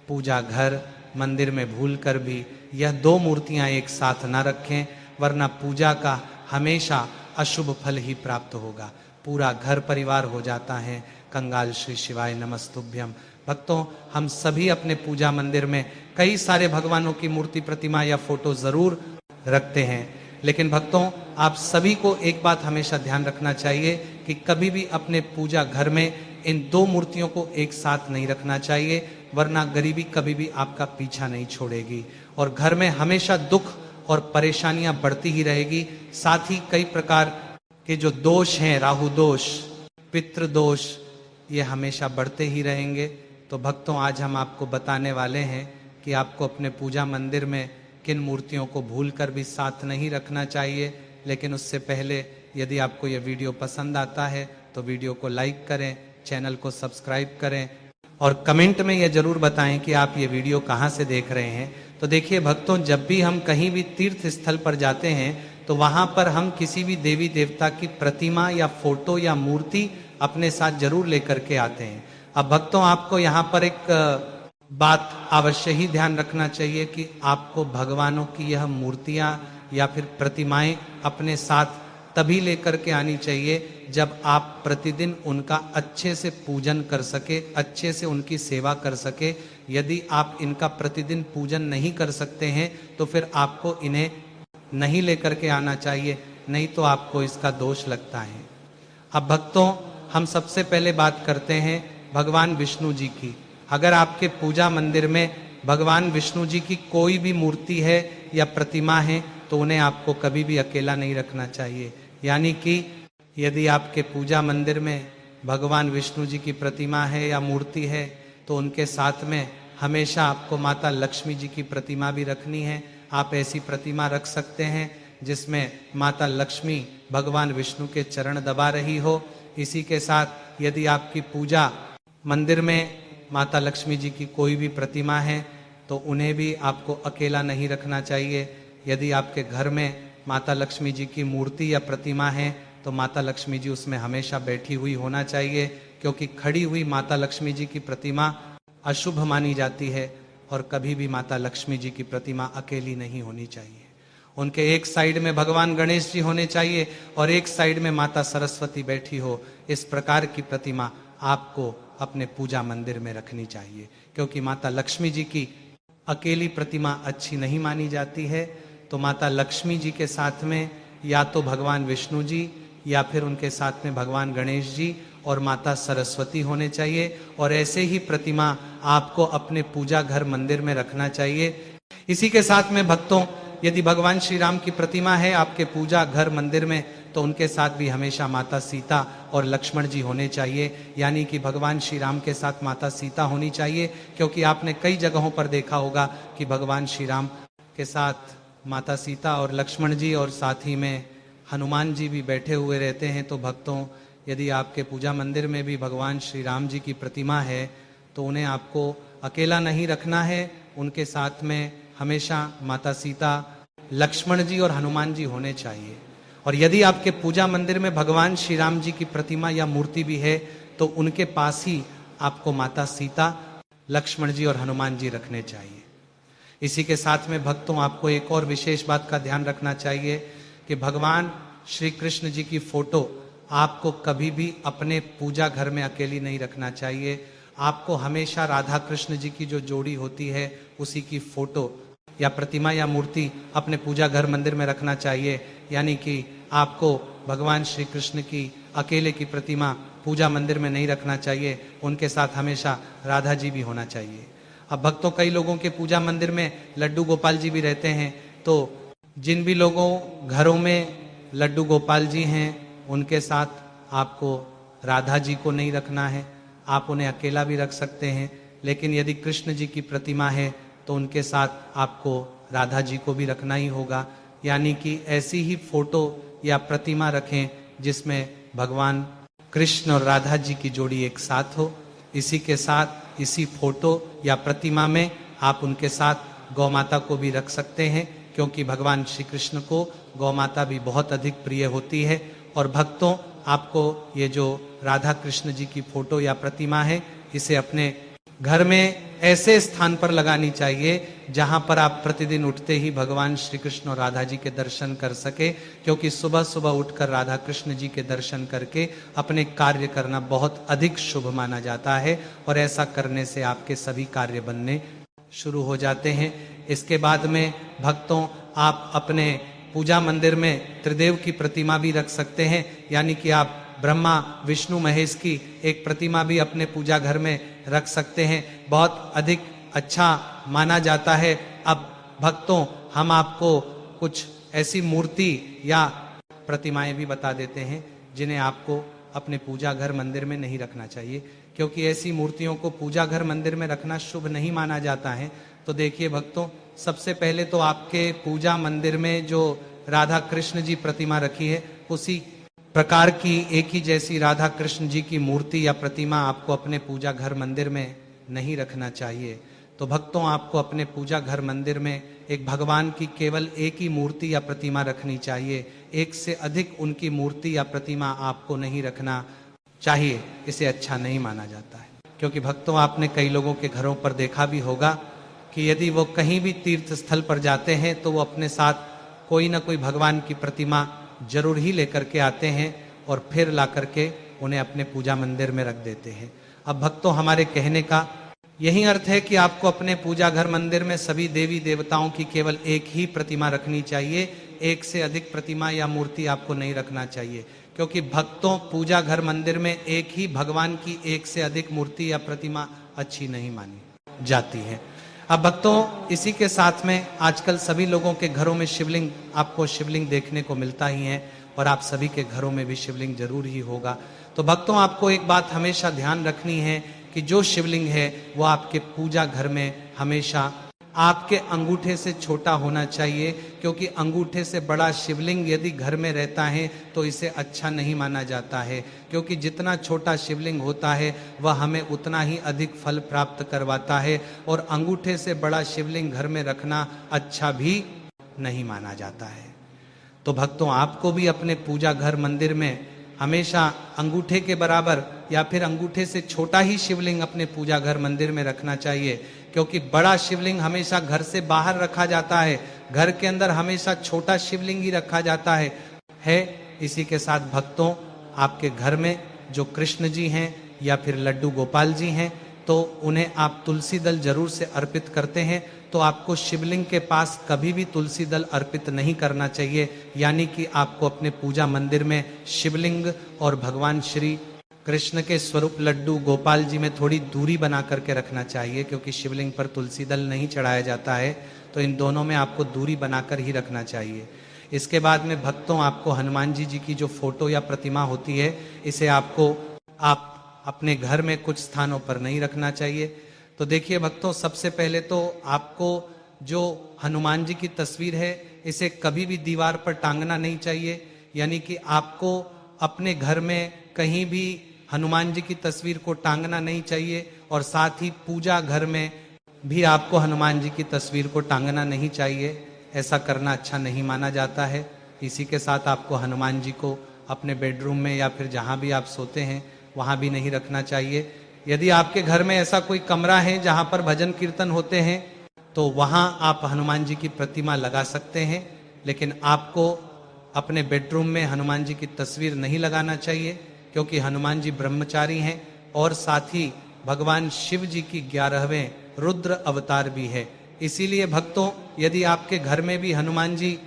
पूजा घर मंदिर में भूलकर भी यह दो मूर्तियां एक साथ ना रखें, वरना पूजा का हमेशा अशुभ फल ही प्राप्त होगा। पूरा घर परिवार हो जाता है। कंगाल श्री शिवाय नमस्तुभ्यम। भक्तों, हम सभी अपने पूजा मंदिर में कई सारे भगवानों की मूर्ति, प्रतिमा या फोटो जरूर रखते हैं, लेकिन भक्तों आप सभी को एक बात हमेशा ध्यान रखना चाहिए कि कभी भी अपने पूजा घर में इन दो मूर्तियों को एक साथ नहीं रखना चाहिए, वरना गरीबी कभी भी आपका पीछा नहीं छोड़ेगी और घर में हमेशा दुख और परेशानियां बढ़ती ही रहेगी। साथ ही कई प्रकार के जो दोष हैं, राहु दोष, पितृ दोष, ये हमेशा बढ़ते ही रहेंगे। तो भक्तों, आज हम आपको बताने वाले हैं कि आपको अपने पूजा मंदिर में किन मूर्तियों को भूलकर भी साथ नहीं रखना चाहिए। लेकिन उससे पहले यदि आपको यह वीडियो पसंद आता है तो वीडियो को लाइक करें, चैनल को सब्सक्राइब करें और कमेंट में यह जरूर बताएं कि आप ये वीडियो कहाँ से देख रहे हैं। तो देखिए भक्तों, जब भी हम कहीं भी तीर्थ स्थल पर जाते हैं तो वहां पर हम किसी भी देवी देवता की प्रतिमा या फोटो या मूर्ति अपने साथ जरूर लेकर के आते हैं। अब भक्तों, आपको यहाँ पर एक बात अवश्य ही ध्यान रखना चाहिए कि आपको भगवानों की यह मूर्तियां या फिर प्रतिमाएं अपने साथ तभी लेकर के आनी चाहिए जब आप प्रतिदिन उनका अच्छे से पूजन कर सके, अच्छे से उनकी सेवा कर सके। यदि आप इनका प्रतिदिन पूजन नहीं कर सकते हैं तो फिर आपको इन्हें नहीं लेकर के आना चाहिए, नहीं तो आपको इसका दोष लगता है। अब भक्तों, हम सबसे पहले बात करते हैं भगवान विष्णु जी की। अगर आपके पूजा मंदिर में भगवान विष्णु जी की कोई भी मूर्ति है या प्रतिमा है तो उन्हें आपको कभी भी अकेला नहीं रखना चाहिए। यानी कि यदि आपके पूजा मंदिर में भगवान विष्णु जी की प्रतिमा है या मूर्ति है तो उनके साथ में हमेशा आपको माता लक्ष्मी जी की प्रतिमा भी रखनी है। आप ऐसी प्रतिमा रख सकते हैं जिसमें माता लक्ष्मी भगवान विष्णु के चरण दबा रही हो। इसी के साथ यदि आपकी पूजा मंदिर में माता लक्ष्मी जी की कोई भी प्रतिमा है तो उन्हें भी आपको अकेला नहीं रखना चाहिए। यदि आपके घर में माता लक्ष्मी जी की मूर्ति या प्रतिमा है तो माता लक्ष्मी जी उसमें हमेशा बैठी हुई होना चाहिए, क्योंकि खड़ी हुई माता लक्ष्मी जी की प्रतिमा अशुभ मानी जाती है और कभी भी माता लक्ष्मी जी की प्रतिमा अकेली नहीं होनी चाहिए। उनके एक साइड में भगवान गणेश जी होने चाहिए और एक साइड में माता सरस्वती बैठी हो। इस प्रकार की प्रतिमा आपको अपने पूजा मंदिर में रखनी चाहिए, क्योंकि माता लक्ष्मी जी की अकेली प्रतिमा अच्छी नहीं मानी जाती है। तो माता लक्ष्मी जी के साथ में या तो भगवान विष्णु जी या फिर उनके साथ में भगवान गणेश जी और माता सरस्वती होने चाहिए और ऐसे ही प्रतिमा आपको अपने पूजा घर मंदिर में रखना चाहिए। इसी के साथ में भक्तों, यदि भगवान श्री राम की प्रतिमा है आपके पूजा घर मंदिर में तो उनके साथ भी हमेशा माता सीता और लक्ष्मण जी होने चाहिए। यानी कि भगवान श्री राम के साथ माता सीता होनी चाहिए, क्योंकि आपने कई जगहों पर देखा होगा कि भगवान श्री राम के साथ माता सीता और लक्ष्मण जी और साथ ही में हनुमान जी भी बैठे हुए रहते हैं। तो भक्तों, यदि आपके पूजा मंदिर में भी भगवान श्री राम जी की प्रतिमा है तो उन्हें आपको अकेला नहीं रखना है, उनके साथ में हमेशा माता सीता, लक्ष्मण जी और हनुमान जी होने चाहिए। और यदि आपके पूजा मंदिर में भगवान श्री राम जी की प्रतिमा या मूर्ति भी है तो उनके पास ही आपको माता सीता, लक्ष्मण जी और हनुमान जी रखने चाहिए। इसी के साथ में भक्तों, आपको एक और विशेष बात का ध्यान रखना चाहिए कि भगवान श्री कृष्ण जी की फोटो आपको कभी भी अपने पूजा घर में अकेली नहीं रखना चाहिए। आपको हमेशा राधा कृष्ण जी की जो जोड़ी होती है उसी की फोटो या प्रतिमा या मूर्ति अपने पूजा घर मंदिर में रखना चाहिए। यानी कि आपको भगवान श्री कृष्ण की अकेले की प्रतिमा पूजा मंदिर में नहीं रखना चाहिए, उनके साथ हमेशा राधा जी भी होना चाहिए। अब भक्तों, कई लोगों के पूजा मंदिर में लड्डू गोपाल जी भी रहते हैं, तो जिन भी लोगों घरों में लड्डू गोपाल जी हैं उनके साथ आपको राधा जी को नहीं रखना है, आप उन्हें अकेला भी रख सकते हैं। लेकिन यदि कृष्ण जी की प्रतिमा है तो उनके साथ आपको राधा जी को भी रखना ही होगा। यानी कि ऐसी ही फोटो या प्रतिमा रखें जिसमें भगवान कृष्ण और राधा जी की जोड़ी एक साथ हो। इसी के साथ इसी फोटो या प्रतिमा में आप उनके साथ गौ माता को भी रख सकते हैं, क्योंकि भगवान श्री कृष्ण को गौ माता भी बहुत अधिक प्रिय होती है। और भक्तों, आपको ये जो राधा कृष्ण जी की फोटो या प्रतिमा है इसे अपने घर में ऐसे स्थान पर लगानी चाहिए जहां पर आप प्रतिदिन उठते ही भगवान श्री कृष्ण और राधा जी के दर्शन कर सके, क्योंकि सुबह सुबह उठकर राधा कृष्ण जी के दर्शन करके अपने कार्य करना बहुत अधिक शुभ माना जाता है और ऐसा करने से आपके सभी कार्य बनने शुरू हो जाते हैं। इसके बाद में भक्तों, आप अपने पूजा मंदिर में त्रिदेव की प्रतिमा भी रख सकते हैं, यानी कि आप ब्रह्मा विष्णु महेश की एक प्रतिमा भी अपने पूजा घर में रख सकते हैं। बहुत अधिक अच्छा माना जाता है। अब भक्तों, हम आपको कुछ ऐसी मूर्ति या प्रतिमाएं भी बता देते हैं जिन्हें आपको अपने पूजा घर मंदिर में नहीं रखना चाहिए, क्योंकि ऐसी मूर्तियों को पूजा घर मंदिर में रखना शुभ नहीं माना जाता है। तो देखिए भक्तों, सबसे पहले तो आपके पूजा मंदिर में जो राधा कृष्ण जी प्रतिमा रखी है, उसी प्रकार की एक ही जैसी राधा कृष्ण जी की मूर्ति या प्रतिमा आपको अपने पूजा घर मंदिर में नहीं रखना चाहिए। तो भक्तों, आपको अपने पूजा घर मंदिर में एक भगवान की केवल एक ही मूर्ति या प्रतिमा रखनी चाहिए। एक से अधिक उनकी मूर्ति या प्रतिमा आपको नहीं रखना चाहिए। इसे अच्छा नहीं माना जाता है, क्योंकि भक्तों, आपने कई लोगों के घरों पर देखा भी होगा कि यदि वो कहीं भी तीर्थ स्थल पर जाते हैं तो वो अपने साथ कोई ना कोई भगवान की प्रतिमा जरूर ही लेकर के आते हैं और फिर ला करके उन्हें अपने पूजा मंदिर में रख देते हैं। अब भक्तों, हमारे कहने का यही अर्थ है कि आपको अपने पूजा घर मंदिर में सभी देवी देवताओं की केवल एक ही प्रतिमा रखनी चाहिए। एक से अधिक प्रतिमा या मूर्ति आपको नहीं रखना चाहिए, क्योंकि भक्तों, पूजा घर मंदिर में एक ही भगवान की एक से अधिक मूर्ति या प्रतिमा अच्छी नहीं मानी जाती है। अब भक्तों, इसी के साथ में आजकल सभी लोगों के घरों में शिवलिंग, आपको शिवलिंग देखने को मिलता ही है और आप सभी के घरों में भी शिवलिंग जरूर ही होगा। तो भक्तों, आपको एक बात हमेशा ध्यान रखनी है कि जो शिवलिंग है वो आपके पूजा घर में हमेशा आपके अंगूठे से छोटा होना चाहिए, क्योंकि अंगूठे से बड़ा शिवलिंग यदि घर में रहता है तो इसे अच्छा नहीं माना जाता है, क्योंकि जितना छोटा शिवलिंग होता है वह हमें उतना ही अधिक फल प्राप्त करवाता है और अंगूठे से बड़ा शिवलिंग घर में रखना अच्छा भी नहीं माना जाता है। तो भक्तों, आपको भी अपने पूजा घर मंदिर में हमेशा अंगूठे के बराबर या फिर अंगूठे से छोटा ही शिवलिंग अपने पूजा घर मंदिर में रखना चाहिए, क्योंकि बड़ा शिवलिंग हमेशा घर से बाहर रखा जाता है, घर के अंदर हमेशा छोटा शिवलिंग ही रखा जाता है। इसी के साथ भक्तों, आपके घर में जो कृष्ण जी हैं या फिर लड्डू गोपाल जी हैं, तो उन्हें आप तुलसी दल जरूर से अर्पित करते हैं। तो आपको शिवलिंग के पास कभी भी तुलसी दल अर्पित नहीं करना चाहिए, यानी कि आपको अपने पूजा मंदिर में शिवलिंग और भगवान श्री कृष्ण के स्वरूप लड्डू गोपाल जी में थोड़ी दूरी बना करके रखना चाहिए, क्योंकि शिवलिंग पर तुलसी दल नहीं चढ़ाया जाता है। तो इन दोनों में आपको दूरी बनाकर ही रखना चाहिए। इसके बाद में भक्तों, आपको हनुमान जी की जो फोटो या प्रतिमा होती है, इसे आपको आप अपने घर में कुछ स्थानों पर नहीं रखना चाहिए। तो देखिए भक्तों, सबसे पहले तो आपको जो हनुमान जी की तस्वीर है, इसे कभी भी दीवार पर टांगना नहीं चाहिए, यानी कि आपको अपने घर में कहीं भी हनुमान जी की तस्वीर को टांगना नहीं चाहिए और साथ ही पूजा घर में भी आपको हनुमान जी की तस्वीर को टांगना नहीं चाहिए। ऐसा करना अच्छा नहीं माना जाता है। इसी के साथ आपको हनुमान जी को अपने बेडरूम में या फिर जहाँ भी आप सोते हैं वहाँ भी नहीं रखना चाहिए। यदि आपके घर में ऐसा कोई कमरा है जहाँ पर भजन कीर्तन होते हैं तो वहाँ आप हनुमान जी की प्रतिमा लगा सकते हैं, लेकिन आपको अपने बेडरूम में हनुमान जी की तस्वीर नहीं लगाना चाहिए, क्योंकि हनुमान जी ब्रह्मचारी हैं और साथ ही भगवान शिव जी की 11वें रुद्र अवतार भी है। इसीलिए भक्तों, यदि आपके घर में भी हनुमान जी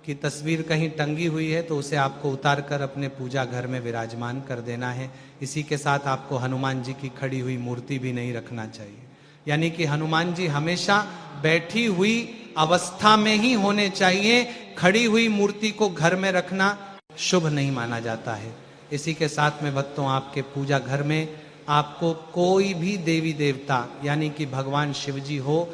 की तस्वीर कहीं टंगी हुई है तो उसे आपको उतार कर अपने पूजा घर में विराजमान कर देना है। इसी के साथ आपको हनुमान जी की खड़ी हुई मूर्ति भी नहीं रखना चाहिए, यानी कि हनुमान जी हमेशा बैठी हुई अवस्था में ही होने चाहिए। खड़ी हुई मूर्ति को घर में रखना शुभ नहीं माना जाता है। इसी के साथ में भक्तों, आपके पूजा घर में आपको कोई भी देवी देवता, यानी कि भगवान शिव जी हो,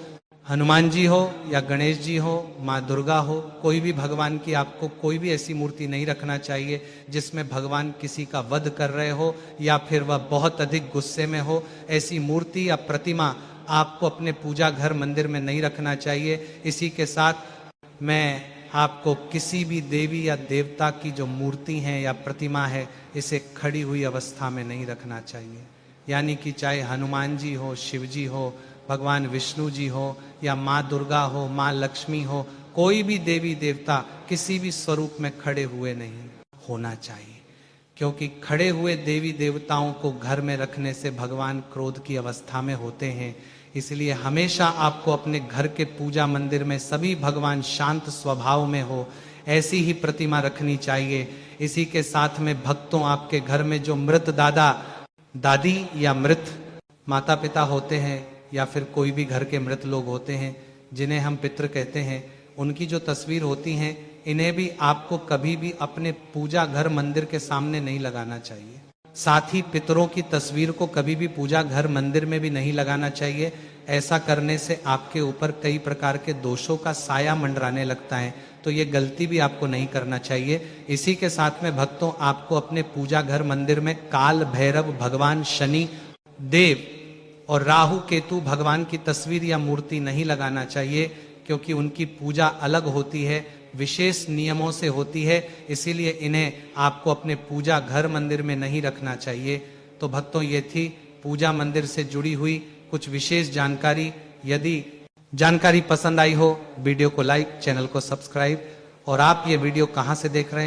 हनुमान जी हो या गणेश जी हो, माँ दुर्गा हो, कोई भी भगवान की आपको कोई भी ऐसी मूर्ति नहीं रखना चाहिए जिसमें भगवान किसी का वध कर रहे हो या फिर वह बहुत अधिक गुस्से में हो। ऐसी मूर्ति या प्रतिमा आपको अपने पूजा घर मंदिर में नहीं रखना चाहिए। इसी के साथ मैं आपको किसी भी देवी या देवता की जो मूर्ति है या प्रतिमा है, इसे खड़ी हुई अवस्था में नहीं रखना चाहिए। यानी कि चाहे हनुमान जी हो, शिव जी हो, भगवान विष्णु जी हो, या माँ दुर्गा हो, माँ लक्ष्मी हो, कोई भी देवी देवता किसी भी स्वरूप में खड़े हुए नहीं होना चाहिए, क्योंकि खड़े हुए देवी देवताओं को घर में रखने से भगवान क्रोध की अवस्था में होते हैं। इसलिए हमेशा आपको अपने घर के पूजा मंदिर में सभी भगवान शांत स्वभाव में हो, ऐसी ही प्रतिमा रखनी चाहिए। इसी के साथ में भक्तों, आपके घर में जो मृत दादा दादी या मृत माता पिता होते हैं, या फिर कोई भी घर के मृत लोग होते हैं जिन्हें हम पितृ कहते हैं, उनकी जो तस्वीर होती हैं, इन्हें भी आपको कभी भी अपने पूजा घर मंदिर के सामने नहीं लगाना चाहिए। साथ ही पितरों की तस्वीर को कभी भी पूजा घर मंदिर में भी नहीं लगाना चाहिए। ऐसा करने से आपके ऊपर कई प्रकार के दोषों का साया मंडराने लगता है, तो ये गलती भी आपको नहीं करना चाहिए। इसी के साथ में भक्तों, आपको अपने पूजा घर मंदिर में काल भैरव, भगवान शनि देव और राहु केतु भगवान की तस्वीर या मूर्ति नहीं लगाना चाहिए, क्योंकि उनकी पूजा अलग होती है, विशेष नियमों से होती है। इसीलिए इन्हें आपको अपने पूजा घर मंदिर में नहीं रखना चाहिए। तो भक्तों, ये थी पूजा मंदिर से जुड़ी हुई कुछ विशेष जानकारी। यदि जानकारी पसंद आई हो, वीडियो को लाइक, चैनल को सब्सक्राइब। और आप ये वीडियो कहाँ से देख रहे हैं?